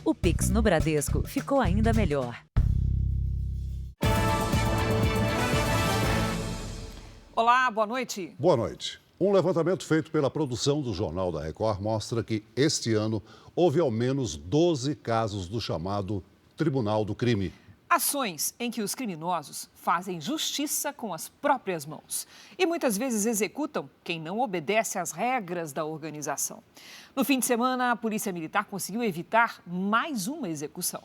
O Pix no Bradesco ficou ainda melhor. Olá, boa noite. Boa noite. Um levantamento feito pela produção do Jornal da Record mostra que este ano houve ao menos 12 casos do chamado Tribunal do Crime. Ações em que os criminosos fazem justiça com as próprias mãos e muitas vezes executam quem não obedece às regras da organização. No fim de semana, a Polícia Militar conseguiu evitar mais uma execução.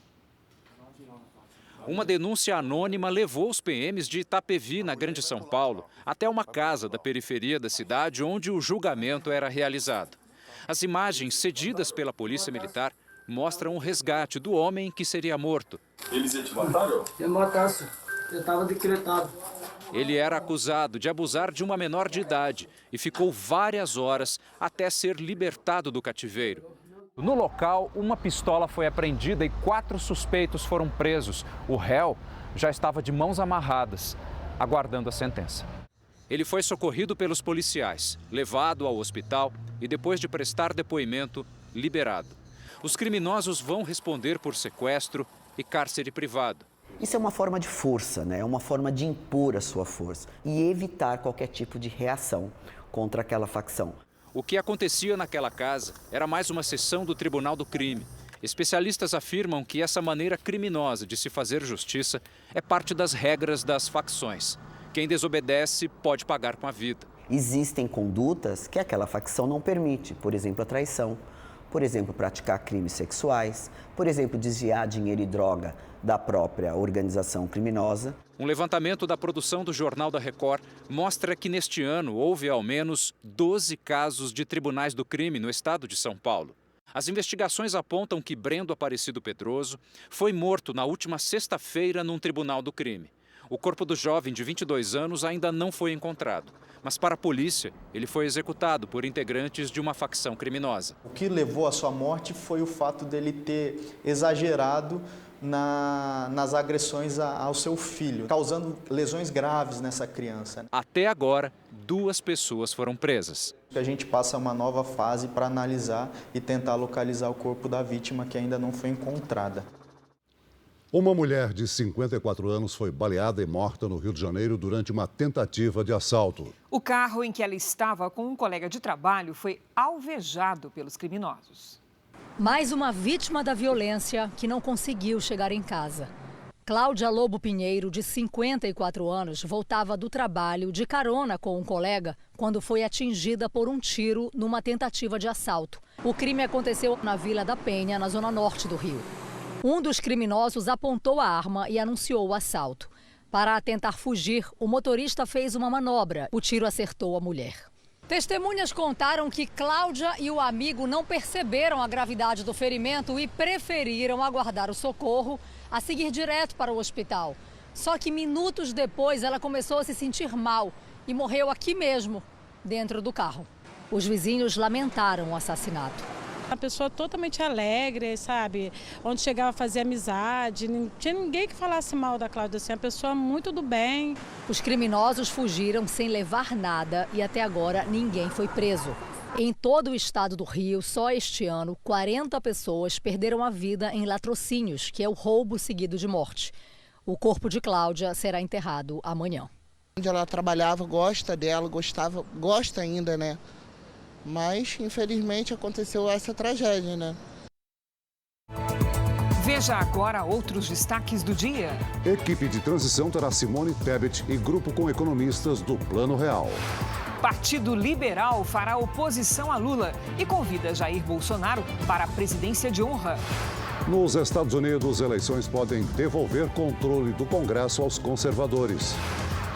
Uma denúncia anônima levou os PMs de Itapevi, na Grande São Paulo, até uma casa da periferia da cidade onde o julgamento era realizado. As imagens cedidas pela Polícia Militar mostram o resgate do homem que seria morto. Eles iam te matar, não? Eu matasse, eu estava decretado. Ele era acusado de abusar de uma menor de idade e ficou várias horas até ser libertado do cativeiro. No local, uma pistola foi apreendida e 4 suspeitos foram presos. O réu já estava de mãos amarradas, aguardando a sentença. Ele foi socorrido pelos policiais, levado ao hospital e, depois de prestar depoimento, liberado. Os criminosos vão responder por sequestro e cárcere privado. Isso é uma forma de força, né? É uma forma de impor a sua força e evitar qualquer tipo de reação contra aquela facção. O que acontecia naquela casa era mais uma sessão do Tribunal do Crime. Especialistas afirmam que essa maneira criminosa de se fazer justiça é parte das regras das facções. Quem desobedece pode pagar com a vida. Existem condutas que aquela facção não permite, por exemplo, a traição, por exemplo, praticar crimes sexuais, por exemplo, desviar dinheiro e droga da própria organização criminosa. Um levantamento da produção do Jornal da Record mostra que neste ano houve ao menos 12 casos de tribunais do crime no estado de São Paulo. As investigações apontam que Brendo Aparecido Pedroso foi morto na última sexta-feira num tribunal do crime. O corpo do jovem de 22 anos ainda não foi encontrado, mas para a polícia, ele foi executado por integrantes de uma facção criminosa. O que levou à sua morte foi o fato dele ter exagerado nas agressões ao seu filho, causando lesões graves nessa criança. Até agora, 2 pessoas foram presas. A gente passa uma nova fase para analisar e tentar localizar o corpo da vítima que ainda não foi encontrada. Uma mulher de 54 anos foi baleada e morta no Rio de Janeiro durante uma tentativa de assalto. O carro em que ela estava com um colega de trabalho foi alvejado pelos criminosos. Mais uma vítima da violência que não conseguiu chegar em casa. Cláudia Lobo Pinheiro, de 54 anos, voltava do trabalho de carona com um colega quando foi atingida por um tiro numa tentativa de assalto. O crime aconteceu na Vila da Penha, na zona norte do Rio. Um dos criminosos apontou a arma e anunciou o assalto. Para tentar fugir, o motorista fez uma manobra. O tiro acertou a mulher. Testemunhas contaram que Cláudia e o amigo não perceberam a gravidade do ferimento e preferiram aguardar o socorro a seguir direto para o hospital. Só que minutos depois ela começou a se sentir mal e morreu aqui mesmo, dentro do carro. Os vizinhos lamentaram o assassinato. Uma pessoa totalmente alegre, sabe? Onde chegava a fazer amizade, não tinha ninguém que falasse mal da Cláudia, assim, uma pessoa muito do bem. Os criminosos fugiram sem levar nada e até agora ninguém foi preso. Em todo o estado do Rio, só este ano, 40 pessoas perderam a vida em latrocínios, que é o roubo seguido de morte. O corpo de Cláudia será enterrado amanhã. Onde ela trabalhava, gosta dela, gosta ainda, né? Mas, infelizmente, aconteceu essa tragédia, né? Veja agora outros destaques do dia. Equipe de transição terá Simone Tebet e grupo com economistas do Plano Real. Partido Liberal fará oposição a Lula e convida Jair Bolsonaro para a presidência de honra. Nos Estados Unidos, eleições podem devolver controle do Congresso aos conservadores.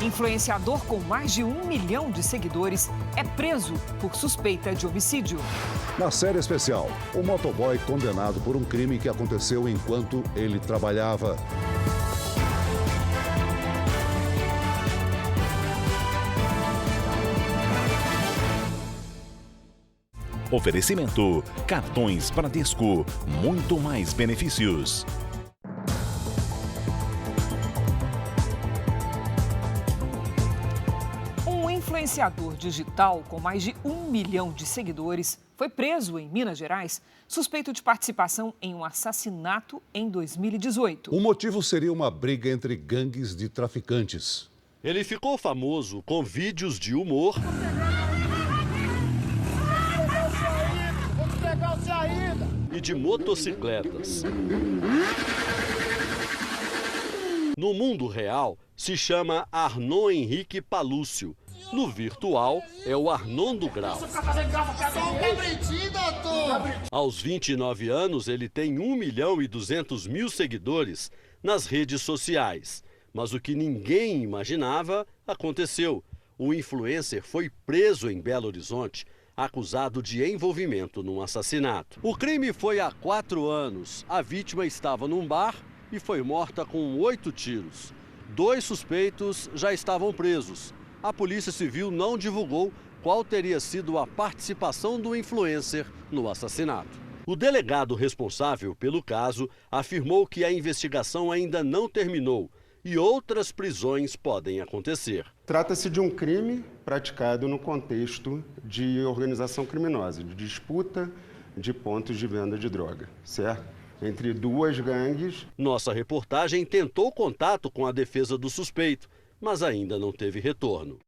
Influenciador com mais de 1 milhão de seguidores é preso por suspeita de homicídio. Na série especial, o motoboy condenado por um crime que aconteceu enquanto ele trabalhava. Oferecimento: cartões Bradesco, muito mais benefícios. influenciador digital com mais de 1 milhão de seguidores foi preso em Minas Gerais, suspeito de participação em um assassinato em 2018. O motivo seria uma briga entre gangues de traficantes. Ele ficou famoso com vídeos de humor e de motocicletas. No mundo real, se chama Arnon Henrique Palúcio. No virtual, é o Arnon do Grau. Aos 29 anos, ele tem 1.200.000 seguidores nas redes sociais. Mas o que ninguém imaginava aconteceu. O influencer foi preso em Belo Horizonte, acusado de envolvimento num assassinato. O crime foi há 4 anos. A vítima estava num bar e foi morta com 8 tiros. 2 suspeitos já estavam presos. A Polícia Civil não divulgou qual teria sido a participação do influencer no assassinato. O delegado responsável pelo caso afirmou que a investigação ainda não terminou e outras prisões podem acontecer. Trata-se de um crime praticado no contexto de organização criminosa, de disputa de pontos de venda de droga, certo? Entre 2 gangues. Nossa reportagem tentou contato com a defesa do suspeito, mas ainda não teve retorno.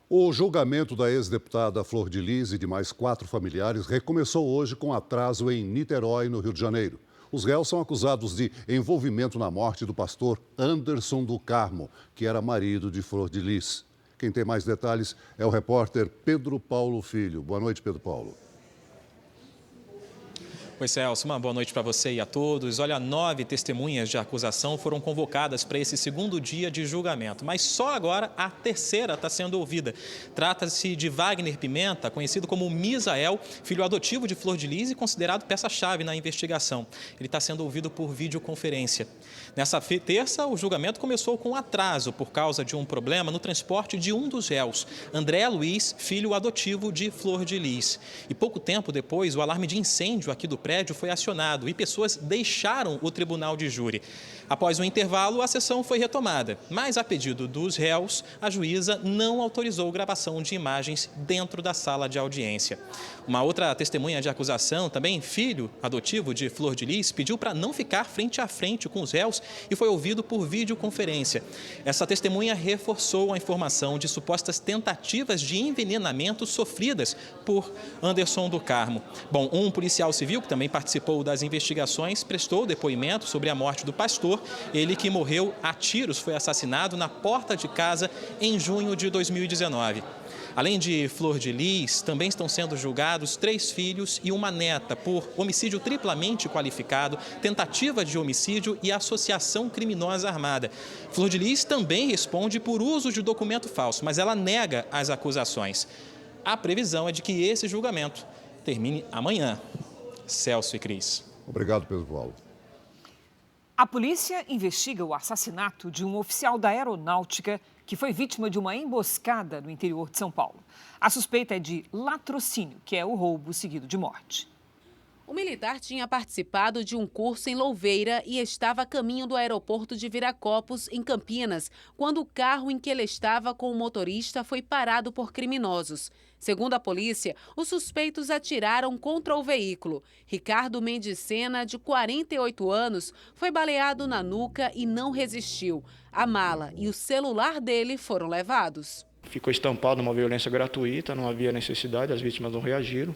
O julgamento da ex-deputada Flor de Lis e de mais 4 familiares recomeçou hoje com atraso em Niterói, no Rio de Janeiro. Os réus são acusados de envolvimento na morte do pastor Anderson do Carmo, que era marido de Flor de Lis. Quem tem mais detalhes é o repórter Pedro Paulo Filho. Boa noite, Pedro Paulo. Oi, Celso, uma boa noite para você e a todos. Olha, 9 testemunhas de acusação foram convocadas para esse segundo dia de julgamento, mas só agora a terceira está sendo ouvida. Trata-se de Wagner Pimenta, conhecido como Misael, filho adotivo de Flor de Lis e considerado peça-chave na investigação. Ele está sendo ouvido por videoconferência. Nessa terça, o julgamento começou com atraso por causa de um problema no transporte de um dos réus, André Luiz, filho adotivo de Flor de Lis. E pouco tempo depois, o alarme de incêndio aqui do prédio foi acionado e pessoas deixaram o tribunal de júri. Após um intervalo, a sessão foi retomada, mas a pedido dos réus, a juíza não autorizou gravação de imagens dentro da sala de audiência. Uma outra testemunha de acusação, também filho adotivo de Flor de Lis, pediu para não ficar frente a frente com os réus e foi ouvido por videoconferência. Essa testemunha reforçou a informação de supostas tentativas de envenenamento sofridas por Anderson do Carmo. Bom, um policial civil que também participou das investigações prestou depoimento sobre a morte do pastor. Ele que morreu a tiros foi assassinado na porta de casa em junho de 2019. Além de Flor de Lis, também estão sendo julgados 3 filhos e uma neta por homicídio triplamente qualificado, tentativa de homicídio e associação criminosa armada. Flor de Lis também responde por uso de documento falso, mas ela nega as acusações. A previsão é de que esse julgamento termine amanhã. Celso e Cris. Obrigado, Pedro Paulo. A polícia investiga o assassinato de um oficial da aeronáutica que foi vítima de uma emboscada no interior de São Paulo. A suspeita é de latrocínio, que é o roubo seguido de morte. O militar tinha participado de um curso em Louveira e estava a caminho do aeroporto de Viracopos, em Campinas, quando o carro em que ele estava com o motorista foi parado por criminosos. Segundo a polícia, os suspeitos atiraram contra o veículo. Ricardo Mendes Sena, de 48 anos, foi baleado na nuca e não resistiu. A mala e o celular dele foram levados. Ficou estampado uma violência gratuita, não havia necessidade, as vítimas não reagiram.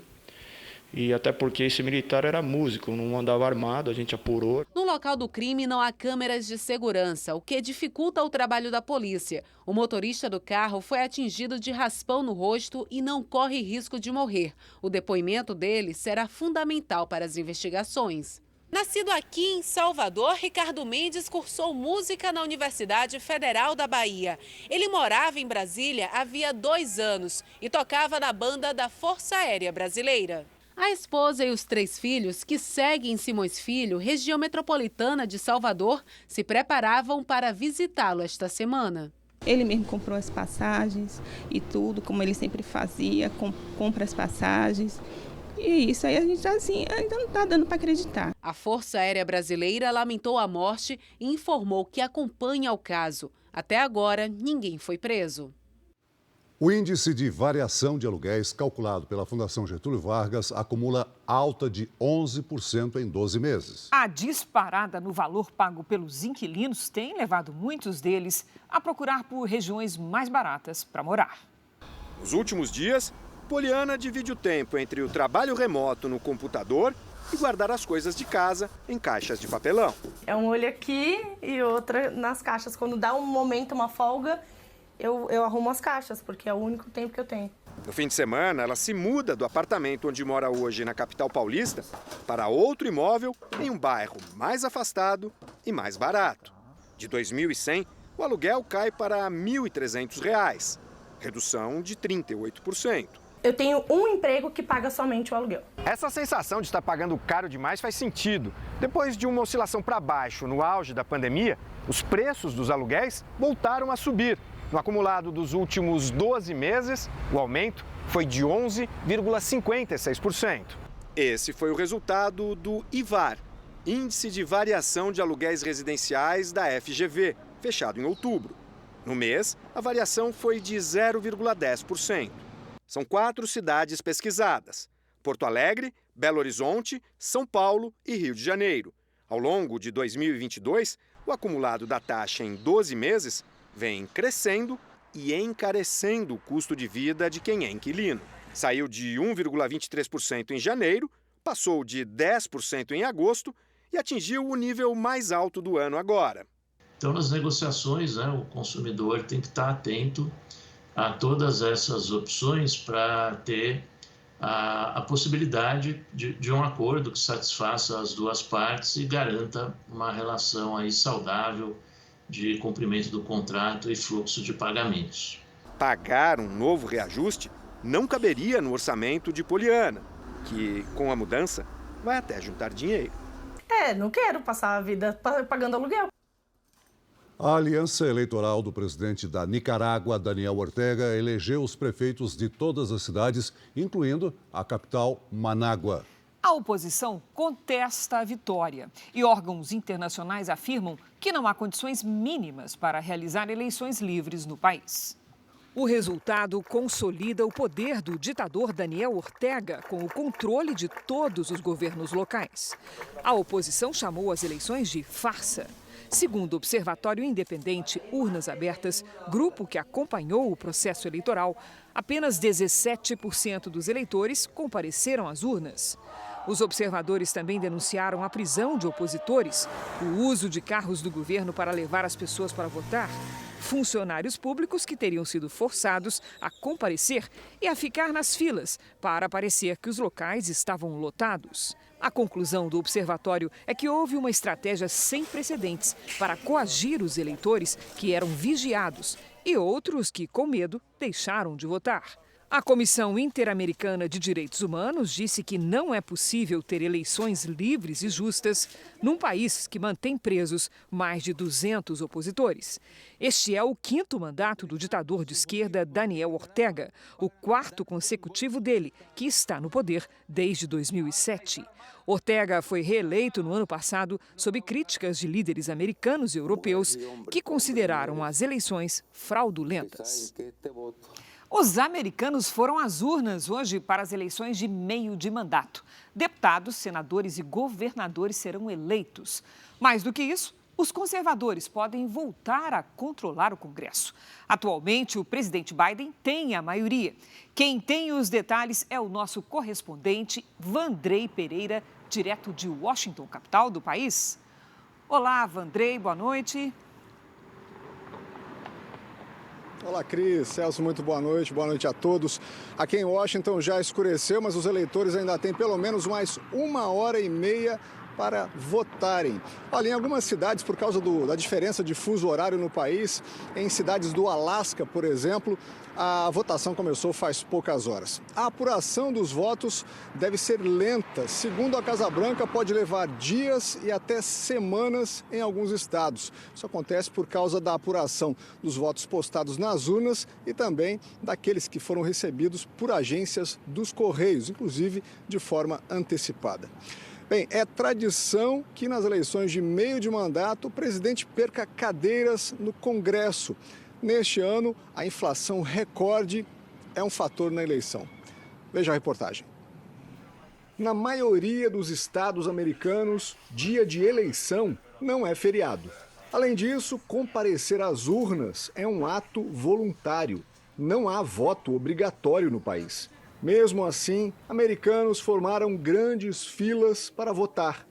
E até porque esse militar era músico, não andava armado, a gente apurou. No local do crime não há câmeras de segurança, o que dificulta o trabalho da polícia. O motorista do carro foi atingido de raspão no rosto e não corre risco de morrer. O depoimento dele será fundamental para as investigações. Nascido aqui em Salvador, Ricardo Mendes cursou música na Universidade Federal da Bahia. Ele morava em Brasília havia 2 anos e tocava na banda da Força Aérea Brasileira. A esposa e os 3 filhos, que seguem em Simões Filho, região metropolitana de Salvador, se preparavam para visitá-lo esta semana. Ele mesmo comprou as passagens e tudo, como ele sempre fazia, compra as passagens. E isso aí a gente assim, ainda não está dando para acreditar. A Força Aérea Brasileira lamentou a morte e informou que acompanha o caso. Até agora, ninguém foi preso. O índice de variação de aluguéis calculado pela Fundação Getúlio Vargas acumula alta de 11% em 12 meses. A disparada no valor pago pelos inquilinos tem levado muitos deles a procurar por regiões mais baratas para morar. Nos últimos dias, Poliana divide o tempo entre o trabalho remoto no computador e guardar as coisas de casa em caixas de papelão. É um olho aqui e outra nas caixas. Quando dá um momento, uma folga, eu arrumo as caixas, porque é o único tempo que eu tenho. No fim de semana, ela se muda do apartamento onde mora hoje na capital paulista para outro imóvel em um bairro mais afastado e mais barato. De R$ 2.100, o aluguel cai para R$ 1.300, redução de 38%. Eu tenho um emprego que paga somente o aluguel. Essa sensação de estar pagando caro demais faz sentido. Depois de uma oscilação para baixo no auge da pandemia, os preços dos aluguéis voltaram a subir. No acumulado dos últimos 12 meses, o aumento foi de 11,56%. Esse foi o resultado do IVAR, Índice de Variação de Aluguéis Residenciais da FGV, fechado em outubro. No mês, a variação foi de 0,10%. São 4 cidades pesquisadas: Porto Alegre, Belo Horizonte, São Paulo e Rio de Janeiro. Ao longo de 2022, o acumulado da taxa em 12 meses vem crescendo e encarecendo o custo de vida de quem é inquilino. Saiu de 1,23% em janeiro, passou de 10% em agosto e atingiu o nível mais alto do ano agora. Então, nas negociações, o consumidor tem que estar atento a todas essas opções para ter a possibilidade de um acordo que satisfaça as duas partes e garanta uma relação aí saudável de cumprimento do contrato e fluxo de pagamentos. Pagar um novo reajuste não caberia no orçamento de Poliana, que, com a mudança, vai até juntar dinheiro. Não quero passar a vida pagando aluguel. A aliança eleitoral do presidente da Nicarágua, Daniel Ortega, elegeu os prefeitos de todas as cidades, incluindo a capital, Manágua. A oposição contesta a vitória e órgãos internacionais afirmam que não há condições mínimas para realizar eleições livres no país. O resultado consolida o poder do ditador Daniel Ortega com o controle de todos os governos locais. A oposição chamou as eleições de farsa. Segundo o Observatório Independente Urnas Abertas, grupo que acompanhou o processo eleitoral, apenas 17% dos eleitores compareceram às urnas. Os observadores também denunciaram a prisão de opositores, o uso de carros do governo para levar as pessoas para votar, funcionários públicos que teriam sido forçados a comparecer e a ficar nas filas para parecer que os locais estavam lotados. A conclusão do observatório é que houve uma estratégia sem precedentes para coagir os eleitores que eram vigiados e outros que, com medo, deixaram de votar. A Comissão Interamericana de Direitos Humanos disse que não é possível ter eleições livres e justas num país que mantém presos mais de 200 opositores. Este é o 5º mandato do ditador de esquerda Daniel Ortega, o 4º consecutivo dele, que está no poder desde 2007. Ortega foi reeleito no ano passado sob críticas de líderes americanos e europeus que consideraram as eleições fraudulentas. Os americanos foram às urnas hoje para as eleições de meio de mandato. Deputados, senadores e governadores serão eleitos. Mais do que isso, os conservadores podem voltar a controlar o Congresso. Atualmente, o presidente Biden tem a maioria. Quem tem os detalhes é o nosso correspondente Vandrei Pereira, direto de Washington, capital do país. Olá, Vandrei, boa noite. Olá, Cris, Celso, muito boa noite a todos. Aqui em Washington já escureceu, mas os eleitores ainda têm pelo menos mais 1h30 para votarem. Olha, em algumas cidades, por causa da diferença de fuso horário no país, em cidades do Alasca, por exemplo, a votação começou faz poucas horas. A apuração dos votos deve ser lenta. Segundo a Casa Branca, pode levar dias e até semanas em alguns estados. Isso acontece por causa da apuração dos votos postados nas urnas e também daqueles que foram recebidos por agências dos Correios, inclusive de forma antecipada. Bem, é tradição que nas eleições de meio de mandato o presidente perca cadeiras no Congresso. neste ano, a inflação recorde é um fator na eleição. Veja a reportagem. Na maioria dos estados americanos, dia de eleição não é feriado. Além disso, comparecer às urnas é um ato voluntário. Não há voto obrigatório no país. Mesmo assim, americanos formaram grandes filas para votar.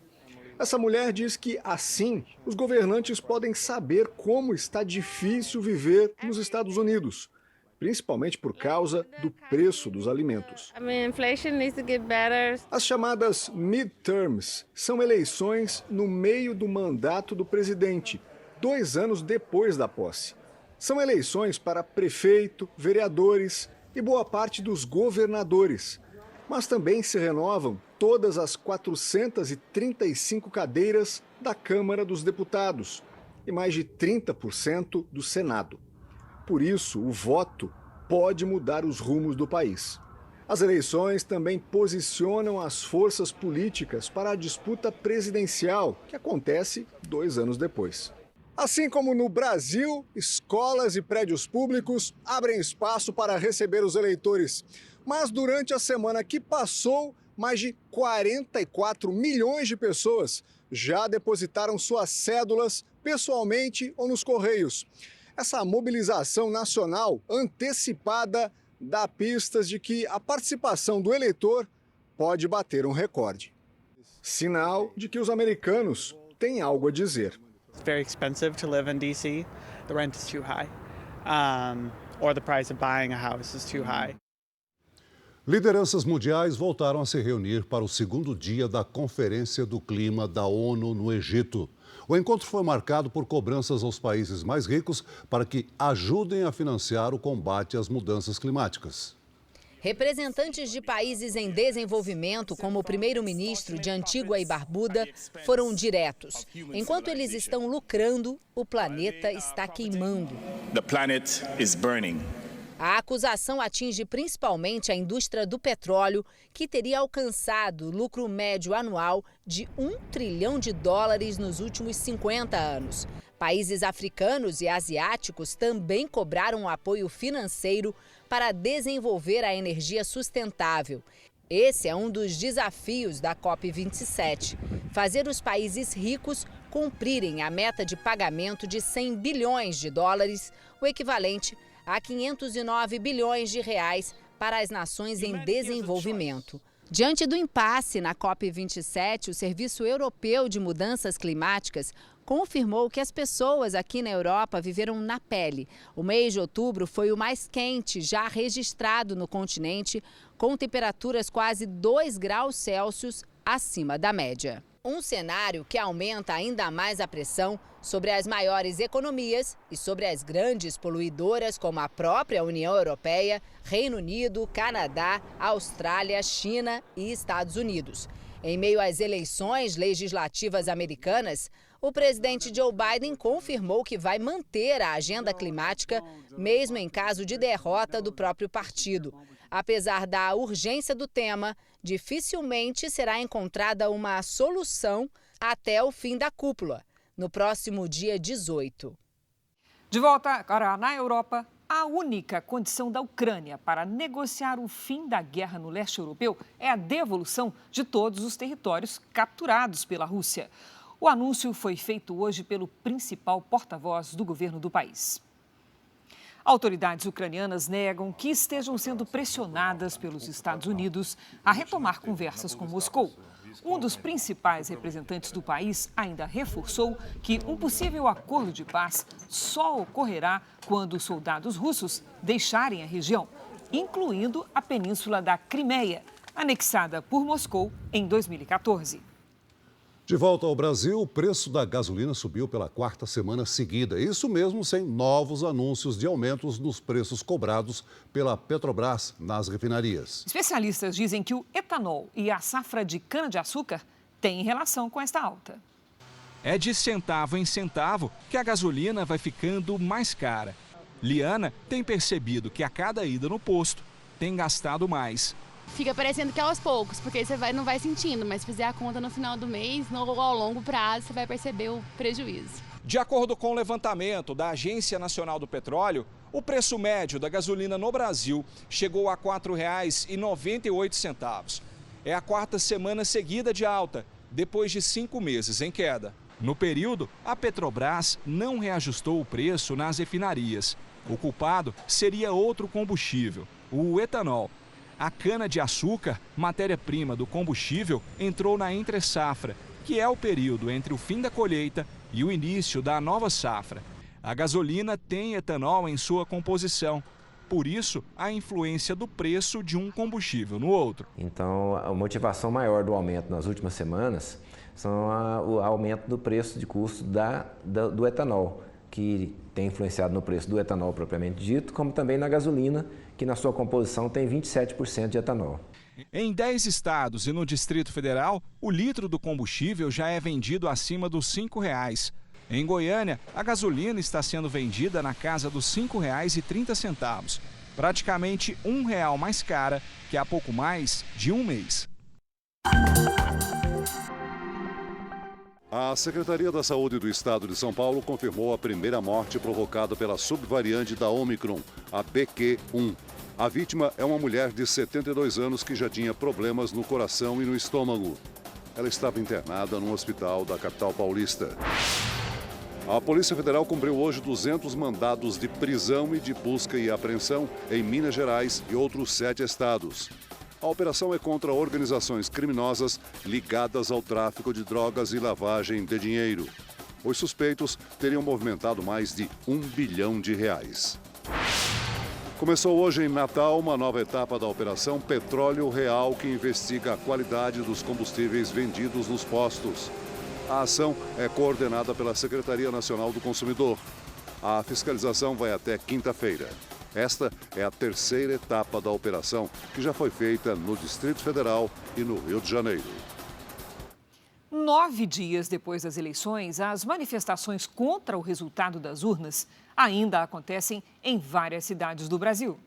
Essa mulher diz que, assim, os governantes podem saber como está difícil viver nos Estados Unidos, principalmente por causa do preço dos alimentos. As chamadas midterms são eleições no meio do mandato do presidente, 2 anos depois da posse. São eleições para prefeito, vereadores e boa parte dos governadores. Mas também se renovam todas as 435 cadeiras da Câmara dos Deputados e mais de 30% do Senado. Por isso, o voto pode mudar os rumos do país. As eleições também posicionam as forças políticas para a disputa presidencial, que acontece 2 anos depois. Assim como no Brasil, escolas e prédios públicos abrem espaço para receber os eleitores. Mas durante a semana que passou, mais de 44 milhões de pessoas já depositaram suas cédulas pessoalmente ou nos correios. Essa mobilização nacional antecipada dá pistas de que a participação do eleitor pode bater um recorde. Sinal de que os americanos têm algo a dizer. It's very expensive to live in DC. The rent is too high. Or the price of buying a house is too high. Lideranças mundiais voltaram a se reunir para o 2º dia da Conferência do Clima da ONU no Egito. O encontro foi marcado por cobranças aos países mais ricos para que ajudem a financiar o combate às mudanças climáticas. Representantes de países em desenvolvimento, como o primeiro-ministro de Antígua e Barbuda, foram diretos. Enquanto eles estão lucrando, o planeta está queimando. The planet is burning. A acusação atinge principalmente a indústria do petróleo, que teria alcançado lucro médio anual de $1 trilhão nos últimos 50 anos. Países africanos e asiáticos também cobraram apoio financeiro para desenvolver a energia sustentável. Esse é um dos desafios da COP27, fazer os países ricos cumprirem a meta de pagamento de $100 bilhões, o equivalente a 509 bilhões de reais para as nações em desenvolvimento. Diante do impasse na COP27, o Serviço Europeu de Mudanças Climáticas confirmou que as pessoas aqui na Europa viveram na pele. O mês de outubro foi o mais quente já registrado no continente, com temperaturas quase 2 graus Celsius acima da média. Um cenário que aumenta ainda mais a pressão sobre as maiores economias e sobre as grandes poluidoras como a própria União Europeia, Reino Unido, Canadá, Austrália, China e Estados Unidos. Em meio às eleições legislativas americanas, o presidente Joe Biden confirmou que vai manter a agenda climática, mesmo em caso de derrota do próprio partido. Apesar da urgência do tema, dificilmente será encontrada uma solução até o fim da cúpula, no próximo dia 18. De volta agora na Europa, a única condição da Ucrânia para negociar o fim da guerra no leste europeu é a devolução de todos os territórios capturados pela Rússia. O anúncio foi feito hoje pelo principal porta-voz do governo do país. Autoridades ucranianas negam que estejam sendo pressionadas pelos Estados Unidos a retomar conversas com Moscou. Um dos principais representantes do país ainda reforçou que um possível acordo de paz só ocorrerá quando os soldados russos deixarem a região, incluindo a península da Crimeia, anexada por Moscou em 2014. De volta ao Brasil, o preço da gasolina subiu pela 4ª semana seguida. Isso mesmo sem novos anúncios de aumentos nos preços cobrados pela Petrobras nas refinarias. Especialistas dizem que o etanol e a safra de cana-de-açúcar têm relação com esta alta. É de centavo em centavo que a gasolina vai ficando mais cara. Liana tem percebido que a cada ida no posto tem gastado mais. Fica parecendo que é aos poucos, porque você não vai sentindo, mas se fizer a conta no final do mês, ao longo prazo, você vai perceber o prejuízo. De acordo com o levantamento da Agência Nacional do Petróleo, o preço médio da gasolina no Brasil chegou a R$ 4,98. É a quarta semana seguida de alta, depois de 5 meses em queda. No período, a Petrobras não reajustou o preço nas refinarias. O culpado seria outro combustível, o etanol. A cana-de-açúcar, matéria-prima do combustível, entrou na entre-safra, que é o período entre o fim da colheita e o início da nova safra. A gasolina tem etanol em sua composição. Por isso, a influência do preço de um combustível no outro. Então, a motivação maior do aumento nas últimas semanas são o aumento do preço de custo do etanol, que tem influenciado no preço do etanol propriamente dito, como também na gasolina, que na sua composição tem 27% de etanol. Em 10 estados e no Distrito Federal, o litro do combustível já é vendido acima dos R$ 5,00. Em Goiânia, a gasolina está sendo vendida na casa dos R$ 5,30, praticamente R$ 1,00 mais cara que há pouco mais de um mês. A Secretaria da Saúde do Estado de São Paulo confirmou a primeira morte provocada pela subvariante da Omicron, a BQ.1. A vítima é uma mulher de 72 anos que já tinha problemas no coração e no estômago. Ela estava internada num hospital da capital paulista. A Polícia Federal cumpriu hoje 200 mandados de prisão e de busca e apreensão em Minas Gerais e outros 7 estados. A operação é contra organizações criminosas ligadas ao tráfico de drogas e lavagem de dinheiro. Os suspeitos teriam movimentado mais de R$1 bilhão. Começou hoje em Natal uma nova etapa da Operação Petróleo Real, que investiga a qualidade dos combustíveis vendidos nos postos. A ação é coordenada pela Secretaria Nacional do Consumidor. A fiscalização vai até quinta-feira. Esta é a terceira etapa da operação, que já foi feita no Distrito Federal e no Rio de Janeiro. 9 dias depois das eleições, as manifestações contra o resultado das urnas ainda acontecem em várias cidades do Brasil.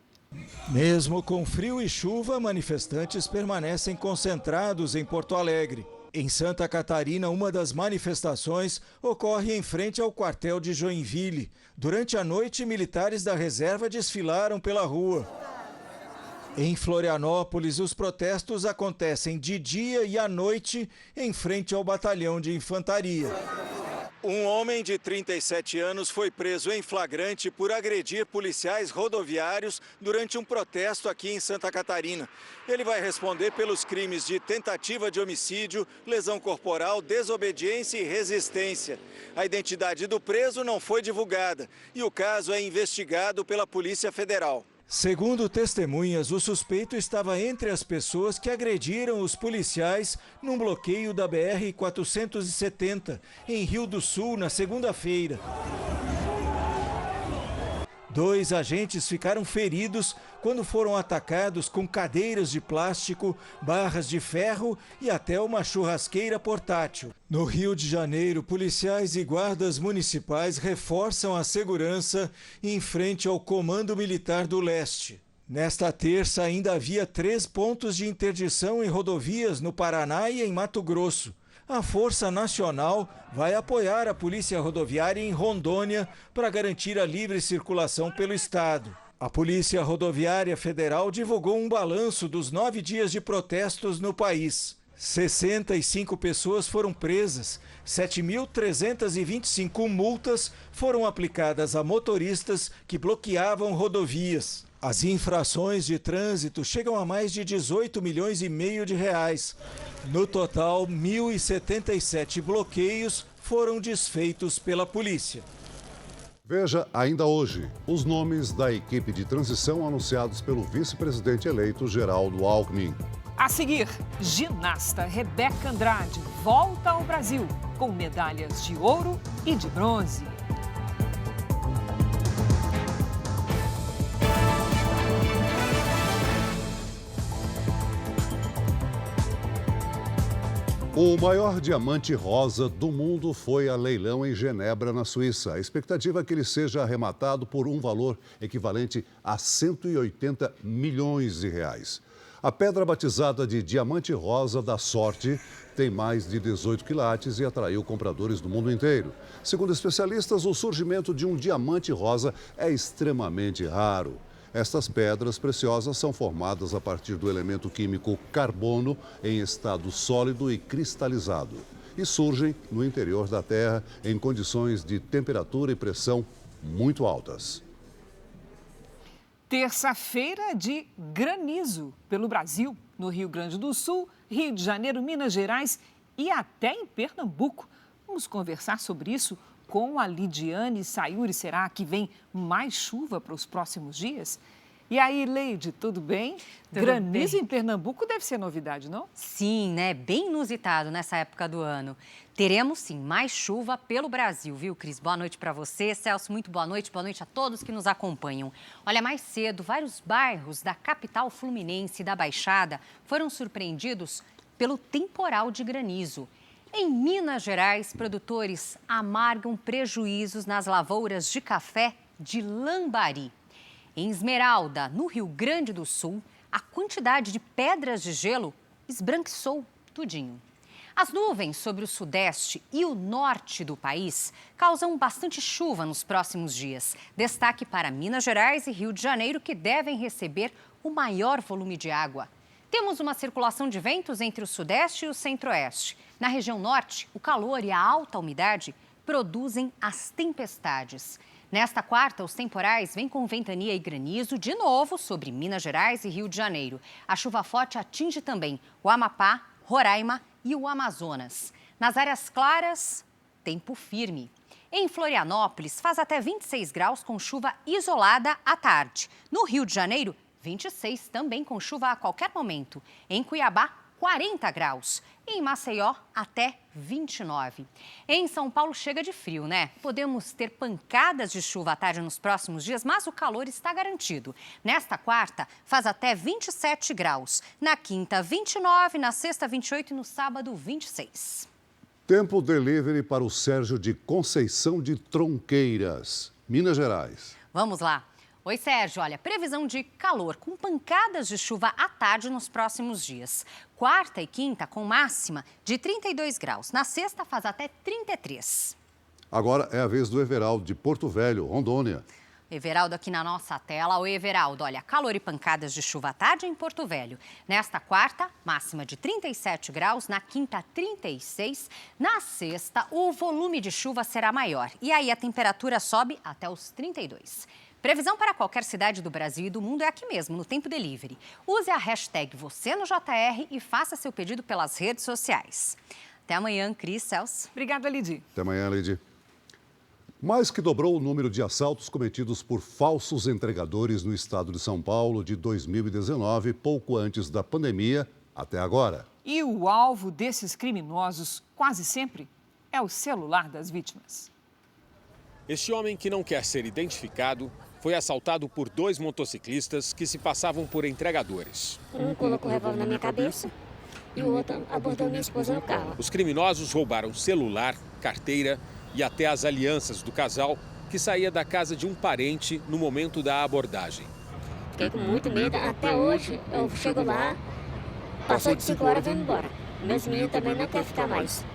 Mesmo com frio e chuva, manifestantes permanecem concentrados em Porto Alegre. Em Santa Catarina, uma das manifestações ocorre em frente ao quartel de Joinville. Durante a noite, militares da reserva desfilaram pela rua. Em Florianópolis, os protestos acontecem de dia e à noite em frente ao batalhão de infantaria. Um homem de 37 anos foi preso em flagrante por agredir policiais rodoviários durante um protesto aqui em Santa Catarina. Ele vai responder pelos crimes de tentativa de homicídio, lesão corporal, desobediência e resistência. A identidade do preso não foi divulgada e o caso é investigado pela Polícia Federal. Segundo testemunhas, o suspeito estava entre as pessoas que agrediram os policiais num bloqueio da BR-470, em Rio do Sul, na segunda-feira. 2 agentes ficaram feridos quando foram atacados com cadeiras de plástico, barras de ferro e até uma churrasqueira portátil. No Rio de Janeiro, policiais e guardas municipais reforçam a segurança em frente ao Comando Militar do Leste. Nesta terça, ainda havia 3 pontos de interdição em rodovias no Paraná e em Mato Grosso. A Força Nacional vai apoiar a Polícia Rodoviária em Rondônia para garantir a livre circulação pelo estado. A Polícia Rodoviária Federal divulgou um balanço dos 9 dias de protestos no país. 65 pessoas foram presas, 7.325 multas foram aplicadas a motoristas que bloqueavam rodovias. As infrações de trânsito chegam a mais de 18 milhões e meio de reais. No total, 1.077 bloqueios foram desfeitos pela polícia. Veja ainda hoje os nomes da equipe de transição anunciados pelo vice-presidente eleito Geraldo Alckmin. A seguir, ginasta Rebeca Andrade volta ao Brasil com medalhas de ouro e de bronze. O maior diamante rosa do mundo foi a leilão em Genebra, na Suíça. A expectativa é que ele seja arrematado por um valor equivalente a 180 milhões de reais. A pedra batizada de diamante rosa da sorte tem mais de 18 quilates e atraiu compradores do mundo inteiro. Segundo especialistas, o surgimento de um diamante rosa é extremamente raro. Estas pedras preciosas são formadas a partir do elemento químico carbono em estado sólido e cristalizado e surgem no interior da Terra em condições de temperatura e pressão muito altas. Terça-feira de granizo pelo Brasil, no Rio Grande do Sul, Rio de Janeiro, Minas Gerais e até em Pernambuco. Vamos conversar sobre isso com a Lidiane Sayuri. Será que vem mais chuva para os próximos dias? E aí, Leide, tudo bem? Granizo em Pernambuco deve ser novidade, não? Sim, né? Bem inusitado nessa época do ano. Teremos, sim, mais chuva pelo Brasil, viu, Cris? Boa noite para você. Celso, muito boa noite a todos que nos acompanham. Olha, mais cedo, vários bairros da capital fluminense e da Baixada foram surpreendidos pelo temporal de granizo. Em Minas Gerais, produtores amargam prejuízos nas lavouras de café de Lambari. Em Esmeralda, no Rio Grande do Sul, a quantidade de pedras de gelo esbranquiçou tudinho. As nuvens sobre o sudeste e o norte do país causam bastante chuva nos próximos dias. Destaque para Minas Gerais e Rio de Janeiro, que devem receber o maior volume de água. Temos uma circulação de ventos entre o sudeste e o centro-oeste. Na região norte, o calor e a alta umidade produzem as tempestades. Nesta quarta, os temporais vêm com ventania e granizo de novo sobre Minas Gerais e Rio de Janeiro. A chuva forte atinge também o Amapá, Roraima e o Amazonas. Nas áreas claras, tempo firme. Em Florianópolis, faz até 26 graus com chuva isolada à tarde. No Rio de Janeiro, 26 também com chuva a qualquer momento. Em Cuiabá, 40 graus. E em Maceió, até 29. Em São Paulo, chega de frio, né? Podemos ter pancadas de chuva à tarde nos próximos dias, mas o calor está garantido. Nesta quarta, faz até 27 graus. Na quinta, 29. Na sexta, 28. E no sábado, 26. Tempo delivery para o Sérgio de Conceição de Tronqueiras, Minas Gerais. Vamos lá. Oi, Sérgio. Olha, previsão de calor com pancadas de chuva à tarde nos próximos dias. Quarta e quinta com máxima de 32 graus. Na sexta faz até 33. Agora é a vez do Everaldo de Porto Velho, Rondônia. Everaldo aqui na nossa tela. Oi, Everaldo. Olha, calor e pancadas de chuva à tarde em Porto Velho. Nesta quarta, máxima de 37 graus. Na quinta, 36. Na sexta, o volume de chuva será maior. E aí a temperatura sobe até os 32. Previsão para qualquer cidade do Brasil e do mundo é aqui mesmo, no Tempo Delivery. Use a hashtag #VocêNoJR e faça seu pedido pelas redes sociais. Até amanhã, Cris, Celso. Obrigada, Lidy. Até amanhã, Lidy. Mais que dobrou o número de assaltos cometidos por falsos entregadores no estado de São Paulo de 2019, pouco antes da pandemia, até agora. E o alvo desses criminosos, quase sempre, é o celular das vítimas. Este homem, que não quer ser identificado, foi assaltado por 2 motociclistas que se passavam por entregadores. Um colocou o revólver na minha cabeça e o outro abordou minha esposa no carro. Os criminosos roubaram celular, carteira e até as alianças do casal, que saía da casa de um parente no momento da abordagem. Fiquei com muito medo. Até hoje eu chego lá, passou de 5 horas e vou embora. Meus meninos também não querem ficar mais.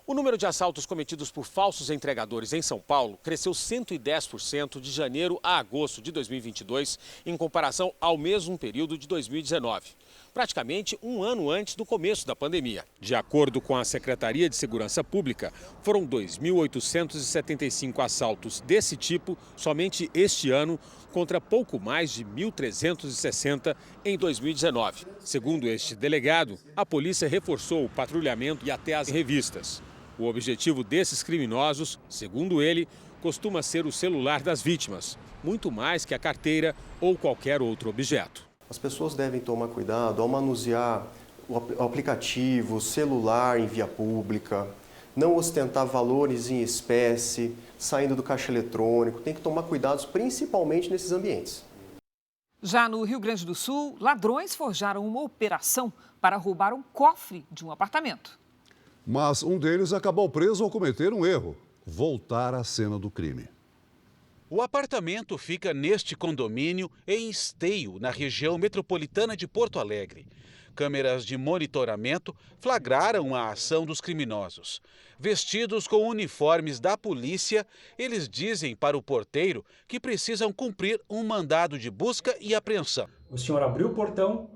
O número de assaltos cometidos por falsos entregadores em São Paulo cresceu 110% de janeiro a agosto de 2022, em comparação ao mesmo período de 2019, praticamente um ano antes do começo da pandemia. De acordo com a Secretaria de Segurança Pública, foram 2.875 assaltos desse tipo somente este ano, contra pouco mais de 1.360 em 2019. Segundo este delegado, a polícia reforçou o patrulhamento e até as revistas. O objetivo desses criminosos, segundo ele, costuma ser o celular das vítimas, muito mais que a carteira ou qualquer outro objeto. As pessoas devem tomar cuidado ao manusear o aplicativo, celular em via pública, não ostentar valores em espécie, saindo do caixa eletrônico. Tem que tomar cuidados principalmente nesses ambientes. Já no Rio Grande do Sul, ladrões forjaram uma operação para roubar um cofre de um apartamento. Mas um deles acabou preso ao cometer um erro: voltar à cena do crime. O apartamento fica neste condomínio em Esteio, na região metropolitana de Porto Alegre. Câmeras de monitoramento flagraram a ação dos criminosos. Vestidos com uniformes da polícia, eles dizem para o porteiro que precisam cumprir um mandado de busca e apreensão. O senhor abriu o portão,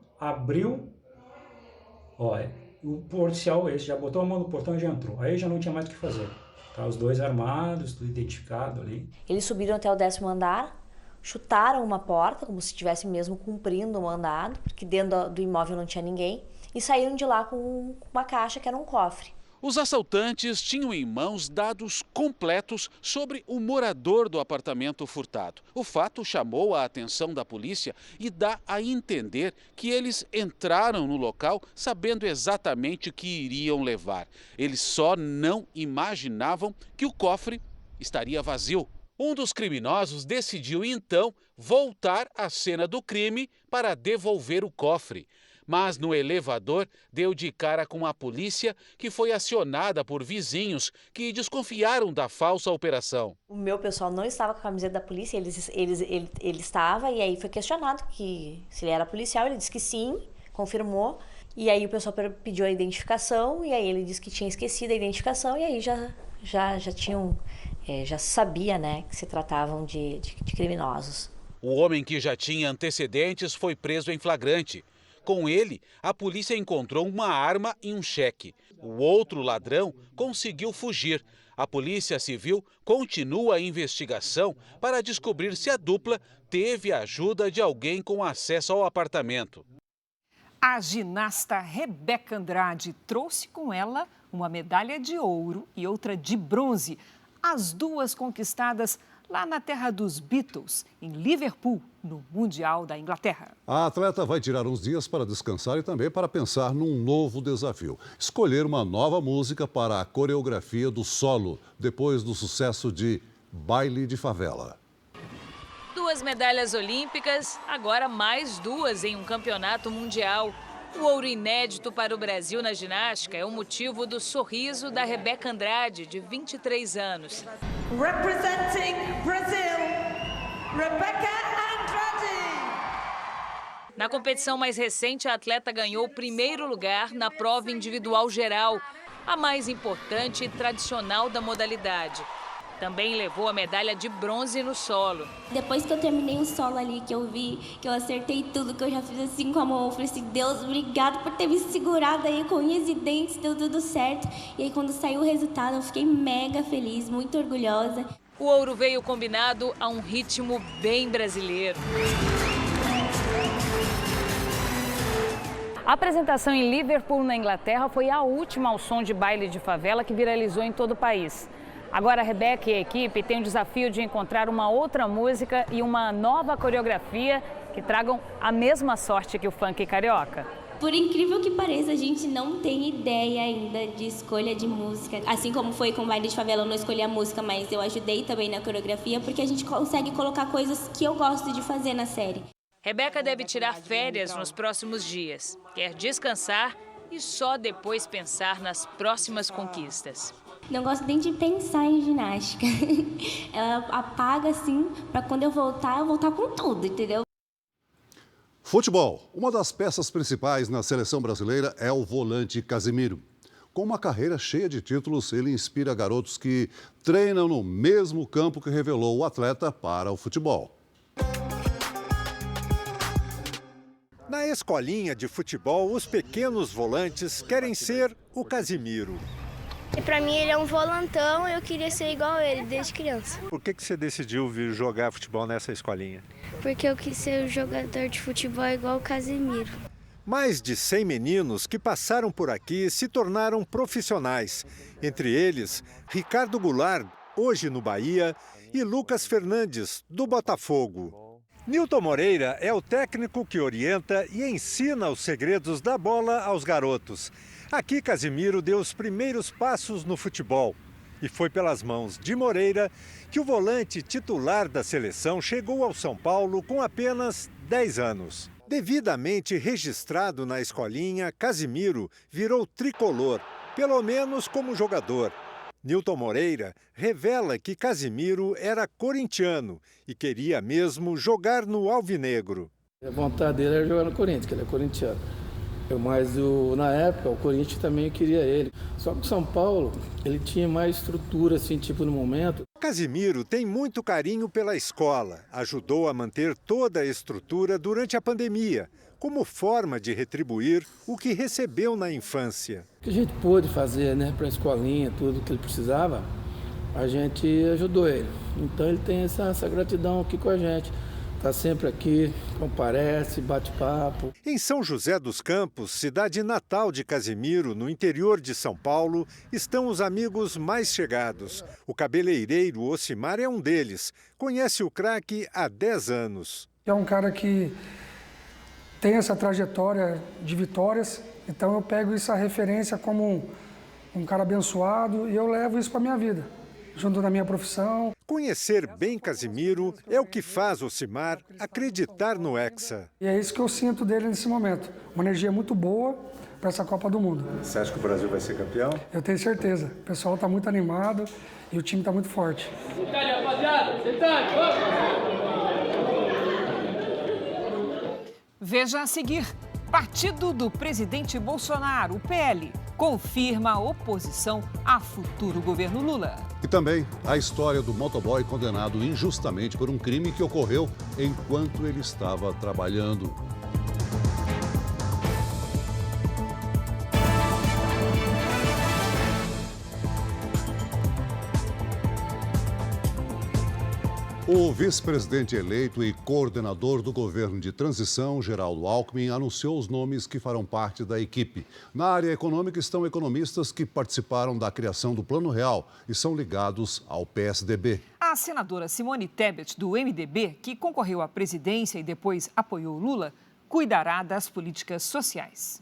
o policial esse já botou a mão no portão e já entrou. Aí já não tinha mais o que fazer. Tá, os dois armados, tudo identificado ali. Eles subiram até o 10º andar, chutaram uma porta, como se estivessem mesmo cumprindo o mandado, porque dentro do imóvel não tinha ninguém, e saíram de lá com uma caixa que era um cofre. Os assaltantes tinham em mãos dados completos sobre o morador do apartamento furtado. O fato chamou a atenção da polícia e dá a entender que eles entraram no local sabendo exatamente o que iriam levar. Eles só não imaginavam que o cofre estaria vazio. Um dos criminosos decidiu então voltar à cena do crime para devolver o cofre. Mas no elevador deu de cara com a polícia, que foi acionada por vizinhos que desconfiaram da falsa operação. O meu pessoal não estava com a camiseta da polícia, ele estava, e aí foi questionado que se ele era policial, ele disse que sim, confirmou. E aí o pessoal pediu a identificação, e aí ele disse que tinha esquecido a identificação, e aí já tinham, já sabia, né, que se tratavam de criminosos. O homem, que já tinha antecedentes, foi preso em flagrante. Com ele, a polícia encontrou uma arma e um cheque. O outro ladrão conseguiu fugir. A Polícia Civil continua a investigação para descobrir se a dupla teve a ajuda de alguém com acesso ao apartamento. A ginasta Rebeca Andrade trouxe com ela uma medalha de ouro e outra de bronze. As duas conquistadas lá na terra dos Beatles, em Liverpool, no Mundial da Inglaterra. A atleta vai tirar uns dias para descansar e também para pensar num novo desafio. Escolher uma nova música para a coreografia do solo, depois do sucesso de Baile de Favela. 2 medalhas olímpicas, agora mais 2 em um campeonato mundial. O ouro inédito para o Brasil na ginástica é o motivo do sorriso da Rebeca Andrade, de 23 anos. Representing Brazil, Rebeca Andrade. Na competição mais recente, a atleta ganhou o 1º lugar na prova individual geral, a mais importante e tradicional da modalidade. Também levou a medalha de bronze no solo. Depois que eu terminei o solo ali, que eu vi, que eu acertei tudo, que eu já fiz assim com a mão, eu falei assim, Deus, obrigado por ter me segurado aí com unhas e dentes, deu tudo certo. E aí quando saiu o resultado, eu fiquei mega feliz, muito orgulhosa. O ouro veio combinado a um ritmo bem brasileiro. A apresentação em Liverpool, na Inglaterra, foi a última ao som de Baile de Favela, que viralizou em todo o país. Agora a Rebeca e a equipe têm o desafio de encontrar uma outra música e uma nova coreografia que tragam a mesma sorte que o funk carioca. Por incrível que pareça, a gente não tem ideia ainda de escolha de música. Assim como foi com o Baile de Favela, eu não escolhi a música, mas eu ajudei também na coreografia, porque a gente consegue colocar coisas que eu gosto de fazer na série. Rebeca deve tirar férias nos próximos dias. Quer descansar e só depois pensar nas próximas conquistas. Não gosto nem de pensar em ginástica. Ela apaga assim, para quando eu voltar com tudo, entendeu? Futebol. Uma das peças principais na seleção brasileira é o volante Casimiro. Com uma carreira cheia de títulos, ele inspira garotos que treinam no mesmo campo que revelou o atleta para o futebol. Na escolinha de futebol, os pequenos volantes querem ser o Casimiro. E pra mim ele é um volantão e eu queria ser igual a ele desde criança. Por que você decidiu vir jogar futebol nessa escolinha? Porque eu quis ser um jogador de futebol igual o Casimiro. Mais de 100 meninos que passaram por aqui se tornaram profissionais. Entre eles, Ricardo Goulart, hoje no Bahia, e Lucas Fernandes, do Botafogo. Nilton Moreira é o técnico que orienta e ensina os segredos da bola aos garotos. Aqui, Casimiro deu os primeiros passos no futebol. E foi pelas mãos de Moreira que o volante titular da seleção chegou ao São Paulo com apenas 10 anos. Devidamente registrado na escolinha, Casimiro virou tricolor, pelo menos como jogador. Nilton Moreira revela que Casimiro era corintiano e queria mesmo jogar no alvinegro. A vontade dele era jogar no Corinthians, que ele é corintiano. Mas na época o Corinthians também queria ele. Só que o São Paulo, ele tinha mais estrutura, assim, tipo no momento. Casimiro tem muito carinho pela escola. Ajudou a manter toda a estrutura durante a pandemia, como forma de retribuir o que recebeu na infância. O que a gente pôde fazer, né, para a escolinha, tudo que ele precisava, a gente ajudou ele. Então ele tem essa gratidão aqui com a gente. Está sempre aqui, comparece, bate papo. Em São José dos Campos, cidade natal de Casimiro, no interior de São Paulo, estão os amigos mais chegados. O cabeleireiro Ocimar é um deles. Conhece o craque há 10 anos. É um cara que tem essa trajetória de vitórias, então eu pego essa referência como um cara abençoado e eu levo isso para a minha vida, junto da minha profissão. Conhecer bem Casimiro é o que faz Ocimar acreditar no Hexa. E é isso que eu sinto dele nesse momento, uma energia muito boa para essa Copa do Mundo. Você acha que o Brasil vai ser campeão? Eu tenho certeza, o pessoal está muito animado e o time está muito forte. Veja a seguir. Partido do presidente Bolsonaro, o PL, confirma a oposição a futuro governo Lula. E também a história do motoboy condenado injustamente por um crime que ocorreu enquanto ele estava trabalhando. O vice-presidente eleito e coordenador do governo de transição, Geraldo Alckmin, anunciou os nomes que farão parte da equipe. Na área econômica estão economistas que participaram da criação do Plano Real e são ligados ao PSDB. A senadora Simone Tebet, do MDB, que concorreu à presidência e depois apoiou Lula, cuidará das políticas sociais.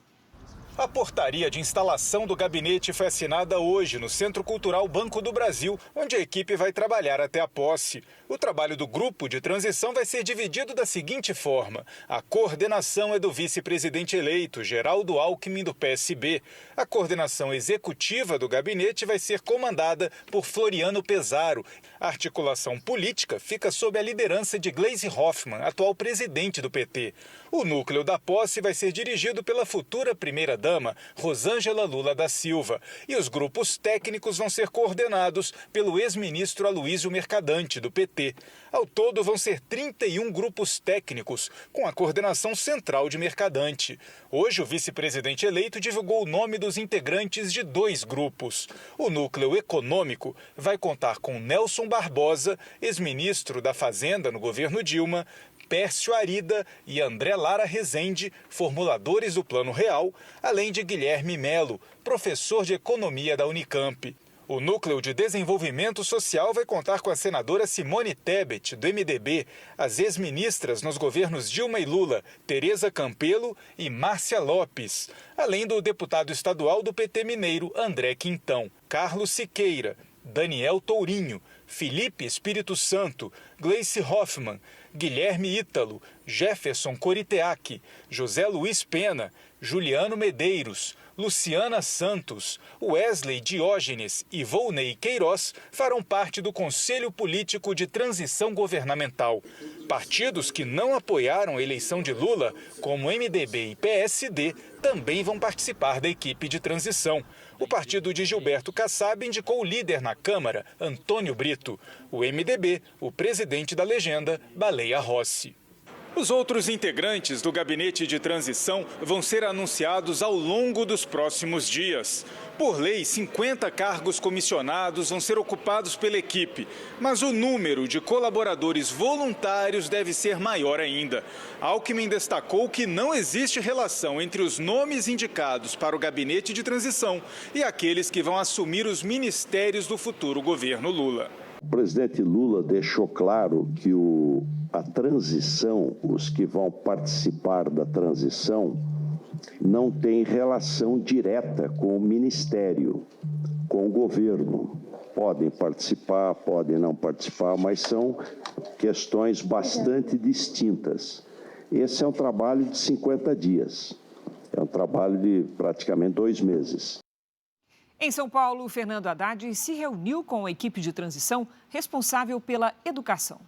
A portaria de instalação do gabinete foi assinada hoje no Centro Cultural Banco do Brasil, onde a equipe vai trabalhar até a posse. O trabalho do grupo de transição vai ser dividido da seguinte forma: a coordenação é do vice-presidente eleito, Geraldo Alckmin, do PSB. A coordenação executiva do gabinete vai ser comandada por Floriano Pesaro. A articulação política fica sob a liderança de Gleisi Hoffmann, atual presidente do PT. O núcleo da posse vai ser dirigido pela futura primeira-dama, Rosângela Lula da Silva. E os grupos técnicos vão ser coordenados pelo ex-ministro Aloysio Mercadante, do PT. Ao todo, vão ser 31 grupos técnicos, com a coordenação central de Mercadante. Hoje, o vice-presidente eleito divulgou o nome dos integrantes de 2 grupos. O núcleo econômico vai contar com Nelson Barbosa, ex-ministro da Fazenda no governo Dilma, Pércio Arida e André Lara Rezende, formuladores do Plano Real, além de Guilherme Melo, professor de economia da Unicamp. O Núcleo de Desenvolvimento Social vai contar com a senadora Simone Tebet, do MDB, as ex-ministras nos governos Dilma e Lula, Tereza Campelo e Márcia Lopes, além do deputado estadual do PT mineiro, André Quintão, Carlos Siqueira, Daniel Tourinho, Felipe Espírito Santo, Gleisi Hoffmann, Guilherme Ítalo, Jefferson Coriteac, José Luiz Pena, Juliano Medeiros, Luciana Santos, Wesley Diógenes e Volney Queiroz farão parte do Conselho Político de Transição Governamental. Partidos que não apoiaram a eleição de Lula, como MDB e PSD, também vão participar da equipe de transição. O partido de Gilberto Kassab indicou o líder na Câmara, Antônio Brito. O MDB, o presidente da legenda, Baleia Rossi. Os outros integrantes do gabinete de transição vão ser anunciados ao longo dos próximos dias. Por lei, 50 cargos comissionados vão ser ocupados pela equipe, mas o número de colaboradores voluntários deve ser maior ainda. Alckmin destacou que não existe relação entre os nomes indicados para o gabinete de transição e aqueles que vão assumir os ministérios do futuro governo Lula. O presidente Lula deixou claro que a transição, os que vão participar da transição, não tem relação direta com o ministério, com o governo. Podem participar, podem não participar, mas são questões bastante distintas. Esse é um trabalho de 50 dias, é um trabalho de praticamente 2 meses. Em São Paulo, Fernando Haddad se reuniu com a equipe de transição responsável pela educação.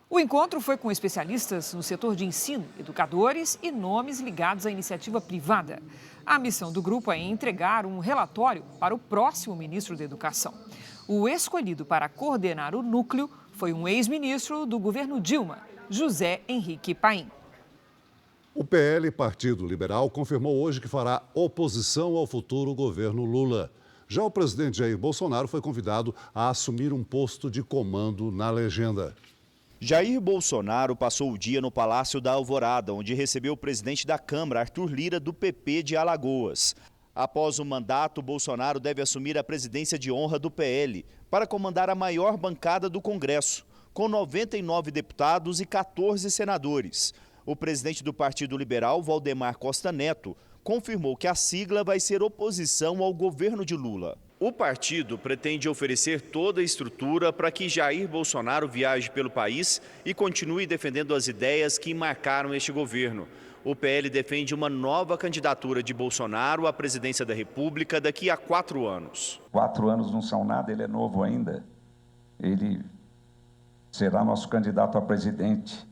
O encontro foi com especialistas no setor de ensino, educadores e nomes ligados à iniciativa privada. A missão do grupo é entregar um relatório para o próximo ministro da Educação. O escolhido para coordenar o núcleo foi um ex-ministro do governo Dilma, José Henrique Paim. O PL, Partido Liberal, confirmou hoje que fará oposição ao futuro governo Lula. Já o presidente Jair Bolsonaro foi convidado a assumir um posto de comando na legenda. Jair Bolsonaro passou o dia no Palácio da Alvorada, onde recebeu o presidente da Câmara, Arthur Lira, do PP de Alagoas. Após o mandato, Bolsonaro deve assumir a presidência de honra do PL para comandar a maior bancada do Congresso, com 99 deputados e 14 senadores. O presidente do Partido Liberal, Valdemar Costa Neto, confirmou que a sigla vai ser oposição ao governo de Lula. O partido pretende oferecer toda a estrutura para que Jair Bolsonaro viaje pelo país e continue defendendo as ideias que marcaram este governo. O PL defende uma nova candidatura de Bolsonaro à presidência da República daqui a 4 anos. 4 anos não são nada, ele é novo ainda. Ele será nosso candidato a presidente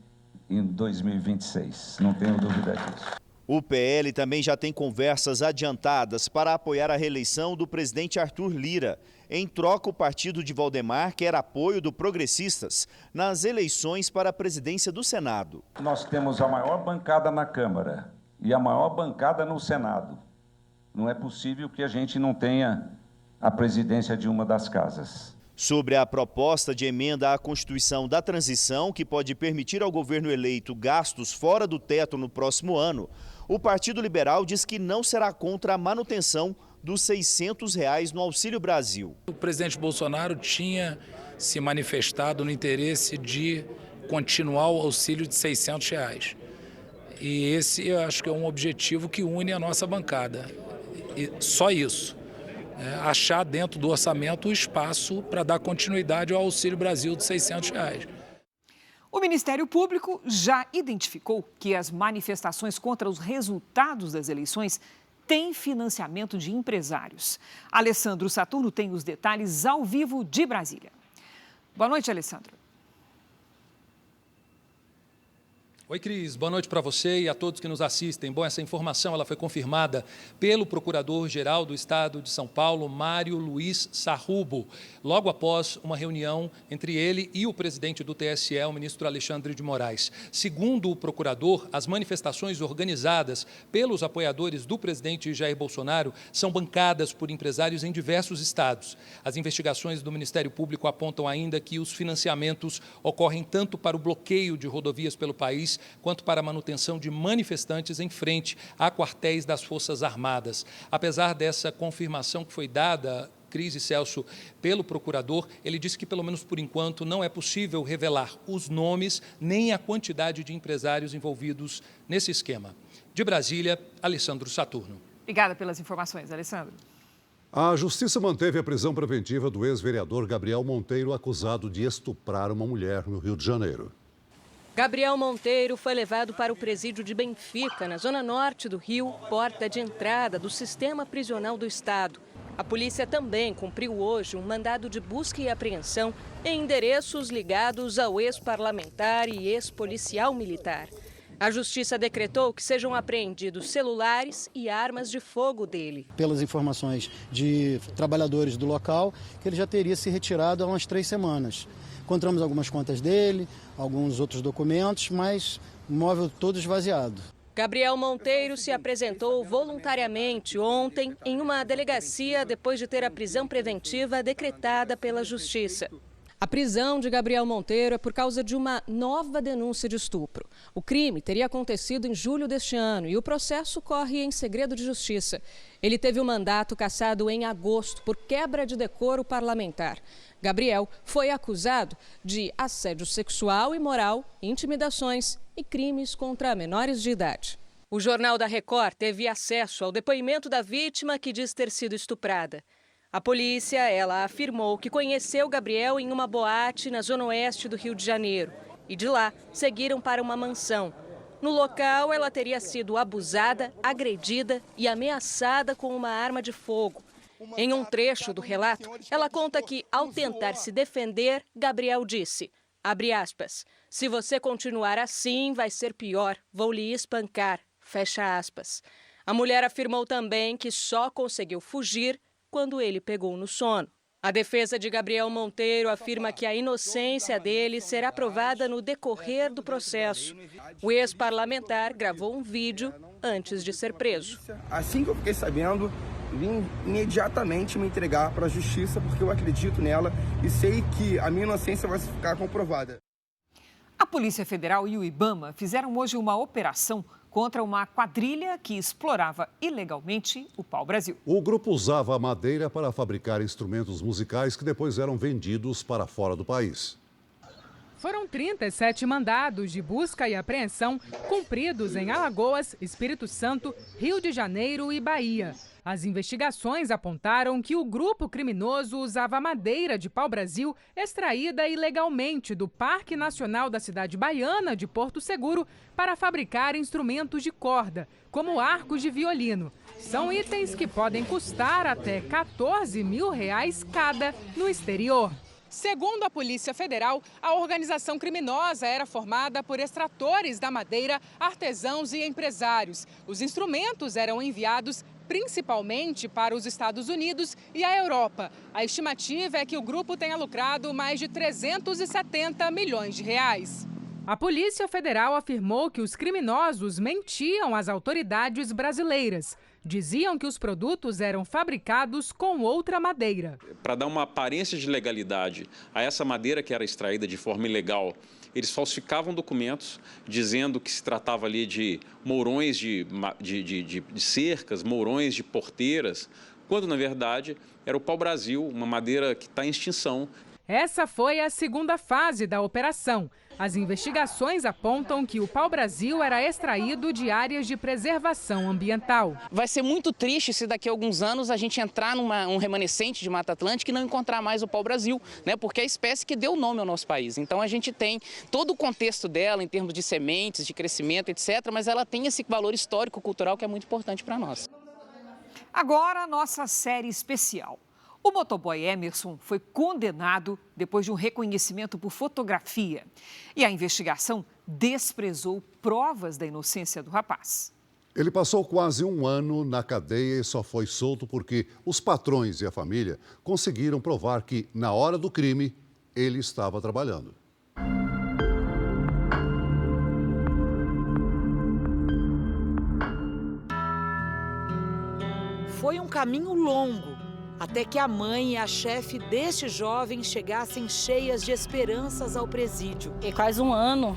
em 2026, não tenho dúvida disso. O PL também já tem conversas adiantadas para apoiar a reeleição do presidente Arthur Lira. Em troca, o partido de Valdemar quer apoio do Progressistas nas eleições para a presidência do Senado. Nós temos a maior bancada na Câmara e a maior bancada no Senado. Não é possível que a gente não tenha a presidência de uma das casas. Sobre a proposta de emenda à Constituição da Transição, que pode permitir ao governo eleito gastos fora do teto no próximo ano, o Partido Liberal diz que não será contra a manutenção dos R$ 600 no Auxílio Brasil. O presidente Bolsonaro tinha se manifestado no interesse de continuar o auxílio de R$ 600. E esse eu acho que é um objetivo que une a nossa bancada. E só isso. Achar dentro do orçamento o espaço para dar continuidade ao Auxílio Brasil de R$ 600. O Ministério Público já identificou que as manifestações contra os resultados das eleições têm financiamento de empresários. Alessandro Saturno tem os detalhes ao vivo de Brasília. Boa noite, Alessandro. Oi, Cris. Boa noite para você e a todos que nos assistem. Bom, essa informação ela foi confirmada pelo Procurador-Geral do Estado de São Paulo, Mário Luiz Sarrubo, logo após uma reunião entre ele e o presidente do TSE, o ministro Alexandre de Moraes. Segundo o procurador, as manifestações organizadas pelos apoiadores do presidente Jair Bolsonaro são bancadas por empresários em diversos estados. As investigações do Ministério Público apontam ainda que os financiamentos ocorrem tanto para o bloqueio de rodovias pelo país, quanto para a manutenção de manifestantes em frente a quartéis das Forças Armadas. Apesar dessa confirmação que foi dada, Cris e Celso, pelo procurador, ele disse que, pelo menos por enquanto, não é possível revelar os nomes nem a quantidade de empresários envolvidos nesse esquema. De Brasília, Alessandro Saturno. Obrigada pelas informações, Alessandro. A Justiça manteve a prisão preventiva do ex-vereador Gabriel Monteiro, acusado de estuprar uma mulher no Rio de Janeiro. Gabriel Monteiro foi levado para o presídio de Benfica, na zona norte do Rio, porta de entrada do sistema prisional do Estado. A polícia também cumpriu hoje um mandado de busca e apreensão em endereços ligados ao ex-parlamentar e ex-policial militar. A Justiça decretou que sejam apreendidos celulares e armas de fogo dele. Pelas informações de trabalhadores do local, que ele já teria se retirado há umas 3 semanas. Encontramos algumas contas dele, alguns outros documentos, mas o móvel todo esvaziado. Gabriel Monteiro se apresentou voluntariamente ontem em uma delegacia depois de ter a prisão preventiva decretada pela Justiça. A prisão de Gabriel Monteiro é por causa de uma nova denúncia de estupro. O crime teria acontecido em julho deste ano e o processo corre em segredo de justiça. Ele teve o mandato cassado em agosto por quebra de decoro parlamentar. Gabriel foi acusado de assédio sexual e moral, intimidações e crimes contra menores de idade. O Jornal da Record teve acesso ao depoimento da vítima que diz ter sido estuprada. A polícia, ela afirmou que conheceu Gabriel em uma boate na zona oeste do Rio de Janeiro e de lá seguiram para uma mansão. No local, ela teria sido abusada, agredida e ameaçada com uma arma de fogo. Em um trecho do relato, ela conta que, ao tentar se defender, Gabriel disse, abre aspas, se você continuar assim, vai ser pior, vou lhe espancar, fecha aspas. A mulher afirmou também que só conseguiu fugir quando ele pegou no sono. A defesa de Gabriel Monteiro afirma que a inocência dele será provada no decorrer do processo. O ex-parlamentar gravou um vídeo antes de ser preso. Assim que eu fiquei sabendo, vim imediatamente me entregar para a justiça, porque eu acredito nela e sei que a minha inocência vai ficar comprovada. A Polícia Federal e o IBAMA fizeram hoje uma operação contra uma quadrilha que explorava ilegalmente o pau-brasil. O grupo usava a madeira para fabricar instrumentos musicais que depois eram vendidos para fora do país. Foram 37 mandados de busca e apreensão cumpridos em Alagoas, Espírito Santo, Rio de Janeiro e Bahia. As investigações apontaram que o grupo criminoso usava madeira de pau-brasil extraída ilegalmente do Parque Nacional da cidade baiana de Porto Seguro para fabricar instrumentos de corda, como arcos de violino. São itens que podem custar até R$14 mil cada no exterior. Segundo a Polícia Federal, a organização criminosa era formada por extratores da madeira, artesãos e empresários. Os instrumentos eram enviados principalmente para os Estados Unidos e a Europa. A estimativa é que o grupo tenha lucrado mais de 370 milhões de reais. A Polícia Federal afirmou que os criminosos mentiam às autoridades brasileiras. Diziam que os produtos eram fabricados com outra madeira. Para dar uma aparência de legalidade a essa madeira que era extraída de forma ilegal, eles falsificavam documentos dizendo que se tratava ali de mourões de cercas, mourões de porteiras, quando na verdade era o pau-brasil, uma madeira que está em extinção. Essa foi a segunda fase da operação. As investigações apontam que o pau-brasil era extraído de áreas de preservação ambiental. Vai ser muito triste se daqui a alguns anos a gente entrar num remanescente de Mata Atlântica e não encontrar mais o pau-brasil, né? Porque é a espécie que deu nome ao nosso país. Então a gente tem todo o contexto dela em termos de sementes, de crescimento, etc. Mas ela tem esse valor histórico-cultural que é muito importante para nós. Agora a nossa série especial. O motoboy Emerson foi condenado depois de um reconhecimento por fotografia. E a investigação desprezou provas da inocência do rapaz. Ele passou quase um ano na cadeia e só foi solto porque os patrões e a família conseguiram provar que, na hora do crime, ele estava trabalhando. Foi um caminho longo até que a mãe e a chefe deste jovem chegassem cheias de esperanças ao presídio. Fiquei quase um ano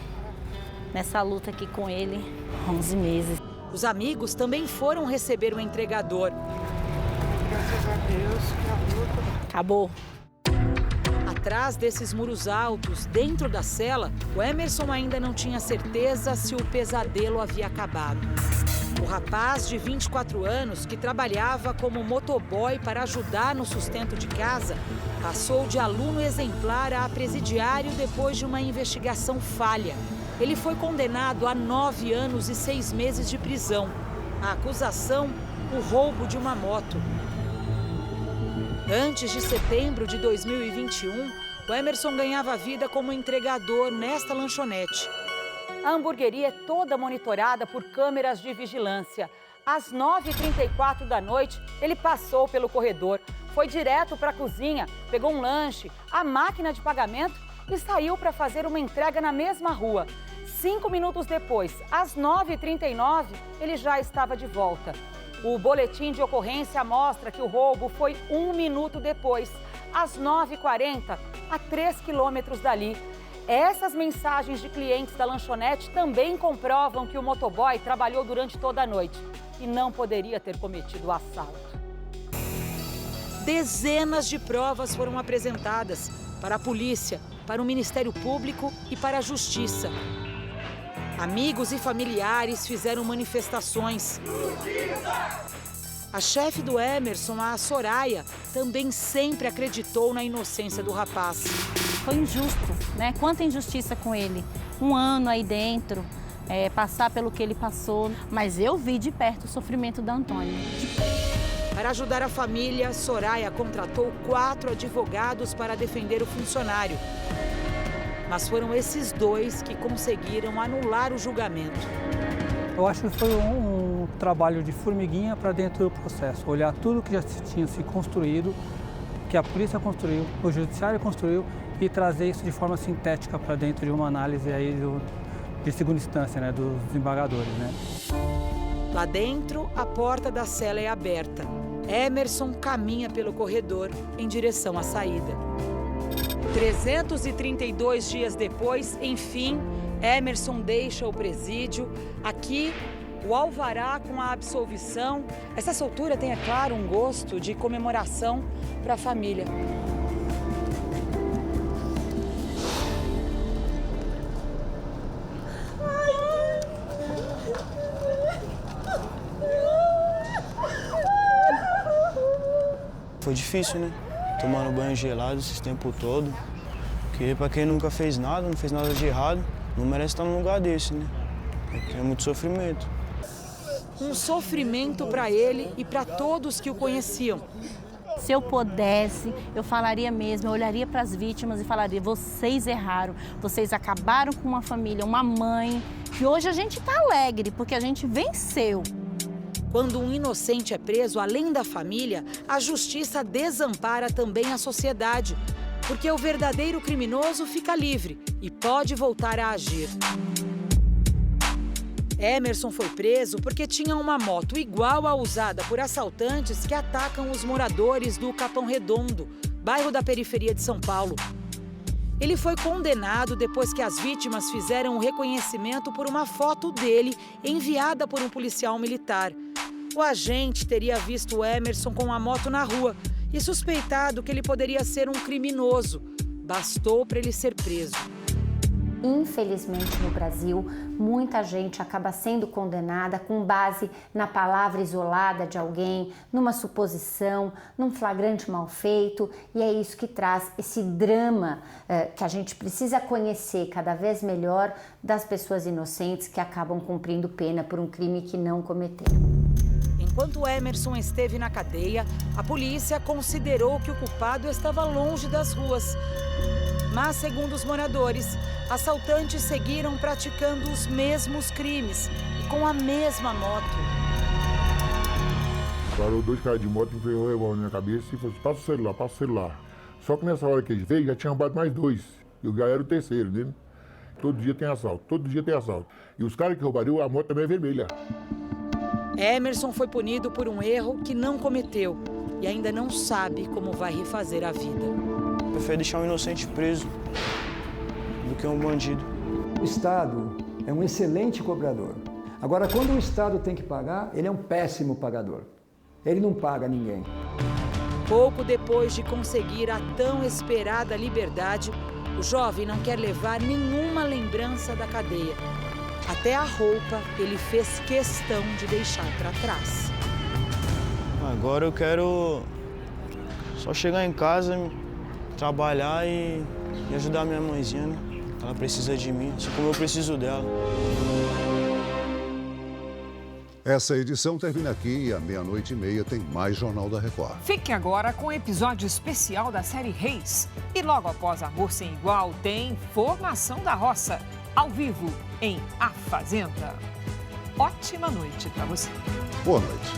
nessa luta aqui com ele, 11 meses. Os amigos também foram receber o entregador. Graças a Deus que a luta acabou. Atrás desses muros altos, dentro da cela, o Emerson ainda não tinha certeza se o pesadelo havia acabado. O rapaz de 24 anos, que trabalhava como motoboy para ajudar no sustento de casa, passou de aluno exemplar a presidiário depois de uma investigação falha. Ele foi condenado a 9 anos e 6 meses de prisão. A acusação, o roubo de uma moto. Antes de setembro de 2021, o Emerson ganhava vida como entregador nesta lanchonete. A hamburgueria é toda monitorada por câmeras de vigilância. Às 9h34 da noite, ele passou pelo corredor, foi direto para a cozinha, pegou um lanche, a máquina de pagamento e saiu para fazer uma entrega na mesma rua. 5 minutos depois, às 9h39, ele já estava de volta. O boletim de ocorrência mostra que o roubo foi 1 minuto depois, às 9h40, a 3 quilômetros dali. Essas mensagens de clientes da lanchonete também comprovam que o motoboy trabalhou durante toda a noite e não poderia ter cometido o assalto. Dezenas de provas foram apresentadas para a polícia, para o Ministério Público e para a Justiça. Amigos e familiares fizeram manifestações. A chefe do Emerson, a Soraya, também sempre acreditou na inocência do rapaz. Foi injusto, né? Quanta injustiça com ele. 1 ano aí dentro, passar pelo que ele passou. Mas eu vi de perto o sofrimento da Antônia. Para ajudar a família, Soraya contratou 4 advogados para defender o funcionário. Mas foram esses 2 que conseguiram anular o julgamento. Eu acho que foi um trabalho de formiguinha para dentro do processo. Olhar tudo que já tinha se construído, que a polícia construiu, o judiciário construiu, e trazer isso de forma sintética para dentro de uma análise aí de segunda instância, né, dos desembargadores, né? Lá dentro, a porta da cela é aberta. Emerson caminha pelo corredor em direção à saída. 332 dias depois, enfim, Emerson deixa o presídio. Aqui, o alvará com a absolvição. Essa soltura tem, é claro, um gosto de comemoração para a família. Foi difícil, né? Tomando banho gelado esse tempo todo. Porque pra quem nunca fez nada, não fez nada de errado, não merece estar num lugar desse, né? Porque é muito sofrimento. Um sofrimento para ele e para todos que o conheciam. Se eu pudesse, eu falaria mesmo, eu olharia para as vítimas e falaria: vocês erraram, vocês acabaram com uma família, uma mãe. E hoje a gente está alegre, porque a gente venceu. Quando um inocente é preso, além da família, a justiça desampara também a sociedade. Porque o verdadeiro criminoso fica livre e pode voltar a agir. Emerson foi preso porque tinha uma moto igual à usada por assaltantes que atacam os moradores do Capão Redondo, bairro da periferia de São Paulo. Ele foi condenado depois que as vítimas fizeram um reconhecimento por uma foto dele enviada por um policial militar. O agente teria visto Emerson com a moto na rua e suspeitado que ele poderia ser um criminoso. Bastou para ele ser preso. Infelizmente, no Brasil, muita gente acaba sendo condenada com base na palavra isolada de alguém, numa suposição, num flagrante mal feito, e é isso que traz esse drama que a gente precisa conhecer cada vez melhor das pessoas inocentes que acabam cumprindo pena por um crime que não cometeram. Enquanto Emerson esteve na cadeia, a polícia considerou que o culpado estava longe das ruas. Mas, segundo os moradores, assaltantes seguiram praticando os mesmos crimes e com a mesma moto. Parou 2 caras de moto, pegou o revólver na minha cabeça e falou: passa o celular. Só que nessa hora que eles veio, já tinha roubado mais 2. E o cara era o terceiro, né? Todo dia tem assalto. E os caras que roubaram, a moto também é vermelha. Emerson foi punido por um erro que não cometeu e ainda não sabe como vai refazer a vida. Eu prefiro deixar um inocente preso do que um bandido. O Estado é um excelente cobrador. Agora, quando o Estado tem que pagar, ele é um péssimo pagador. Ele não paga ninguém. Pouco depois de conseguir a tão esperada liberdade, o jovem não quer levar nenhuma lembrança da cadeia. Até a roupa ele fez questão de deixar para trás. Agora eu quero só chegar em casa, trabalhar e ajudar minha mãezinha, né? Ela precisa de mim, assim como eu preciso dela. Essa edição termina aqui e à 00:30 tem mais Jornal da Record. Fique agora com o episódio especial da série Reis. E logo após Amor Sem Igual tem Formação da Roça, ao vivo em A Fazenda. Ótima noite para você. Boa noite.